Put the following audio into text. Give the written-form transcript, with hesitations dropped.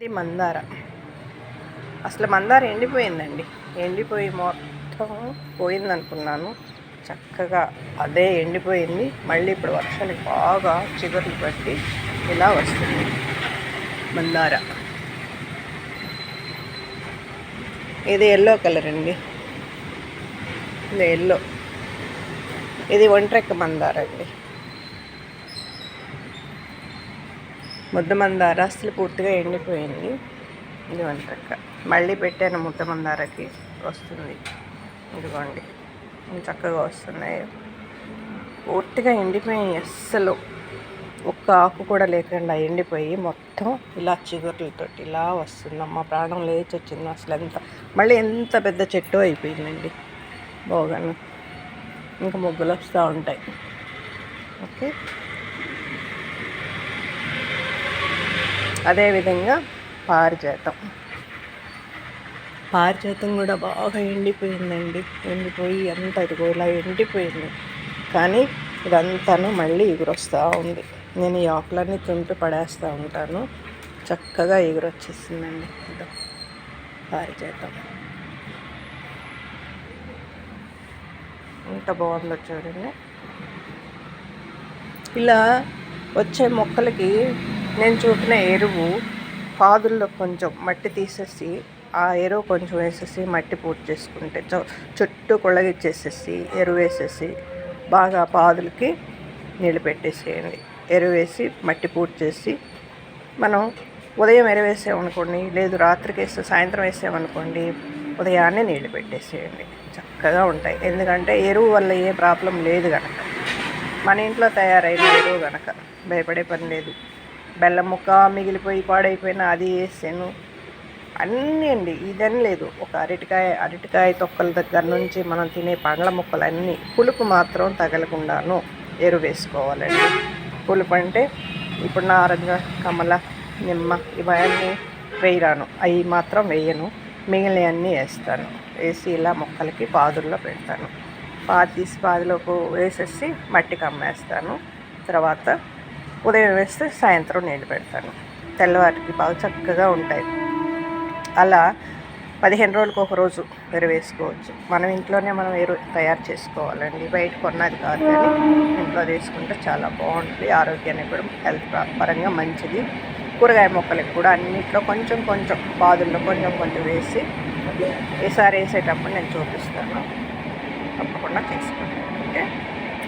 ఇది మందార. అసలు మందార ఎండిపోయిందండి. ఎండిపోయి మొత్తం పోయిందనుకున్నాను. చక్కగా అదే ఎండిపోయింది. మళ్ళీ ఇప్పుడు వర్షానికి బాగా చిగుర్లు పట్టి ఇలా వస్తుంది మందార. ఇది ఎల్లో కలర్ అండి. ఇది ఎల్లో. ఇది ఒంట్రెక్క మందార అండి. ముద్ద మందార అసలు పూర్తిగా ఎండిపోయింది. ఇది ఒంట్రెక్క. మళ్ళీ పెట్టాను ముద్ద మందారకి వస్తుంది. ఇదిగోండి చక్కగా వస్తున్నాయి. పూర్తిగా ఎండిపోయి అస్సలు ఒక్క ఆకు కూడా లేకుండా ఎండిపోయి మొత్తం ఇలా చిగుర్లతో ఇలా వస్తుందమ్మా. ప్రాణం లేచి వచ్చింది అసలు. మళ్ళీ ఎంత పెద్ద చెట్టు అయిపోయిందండి. బోగను ఇంకా మొగ్గులు వస్తూ ఉంటాయి. ఓకే, అదేవిధంగా పారిజాతం కూడా బాగా ఎండిపోయిందండి. ఎండిపోయి అంత ఇదిగో ఇలా ఎండిపోయింది. కానీ ఇదంతాను మళ్ళీ ఎగురొస్తూ ఉంది. నేను ఈ ఆకులన్నీ తుంపి పడేస్తూ ఉంటాను. చక్కగా ఎగురొచ్చేసిందండి. ఇదో పారిజాతం ఎంత బాగుందో చూడండి. ఇలా వచ్చే మొక్కలకి నేను చూపిన ఎరువు పాదుల్లో కొంచెం మట్టి తీసేసి ఆ ఎరువు కొంచెం వేసేసి మట్టి పూర్తి చేసుకుంటే చుట్టూ కొళ్ళగిచ్చేసేసి ఎరువు వేసేసి బాగా పాదులకి నీళ్ళు పెట్టేసేయండి. ఎరువు వేసి మట్టి పూర్తి చేసి మనం ఉదయం ఎరువు వేసామనుకోండి, లేదు రాత్రికి వేస్తే సాయంత్రం వేసామనుకోండి, ఉదయాన్నే నీళ్ళు పెట్టేసేయండి. చక్కగా ఉంటాయి. ఎందుకంటే ఎరువు వల్ల ఏ ప్రాబ్లం లేదు కనుక, మన ఇంట్లో తయారైన ఎరువు కనుక భయపడే పని లేదు. బెల్లం ముక్క మిగిలిపోయి పాడైపోయినా అది వేసాను అన్నీ అండి. ఇదని లేదు. ఒక అరటికాయ తొక్కల దగ్గర నుంచి మనం తినే పండ్ల ముక్కలన్నీ పులుపు మాత్రం తగలకుండాను ఎరువు వేసుకోవాలండి. పులుపు అంటే ఇప్పుడు నారింజ, కమల, నిమ్మ ఇవన్నీ వేయరాను, అవి మాత్రం వేయను. మిగిలినవన్నీ వేస్తాను. వేసి ఇలా మొక్కలకి పాదుల్లో పెడతాను. తీసి పాదులోకి వేసేసి మట్టి కమ్మేస్తాను. తర్వాత ఉదయం వేస్తే సాయంత్రం నీళ్ళు పెడతాను. తెల్లవారికి బాగా చక్కగా ఉంటాయి. అలా 15 రోజులకు ఒక రోజు ఎరువు వేసుకోవచ్చు. మనం ఇంట్లోనే మనం ఎరువు తయారు చేసుకోవాలండి. బయట కొన్నది కాదు, కానీ ఇంట్లో చేసుకుంటే చాలా బాగుంటుంది. ఆరోగ్యానికి కూడా హెల్త్ పరంగా మంచిది. కూరగాయ మొక్కలకు కూడా అన్నింటిలో కొంచెం కొంచెం పాదుల్లో కొంచెం కొంచెం వేసి ఈసారి వేసేటప్పుడు నేను చూపిస్తాను. తప్పకుండా చేసుకోండి. ఓకే.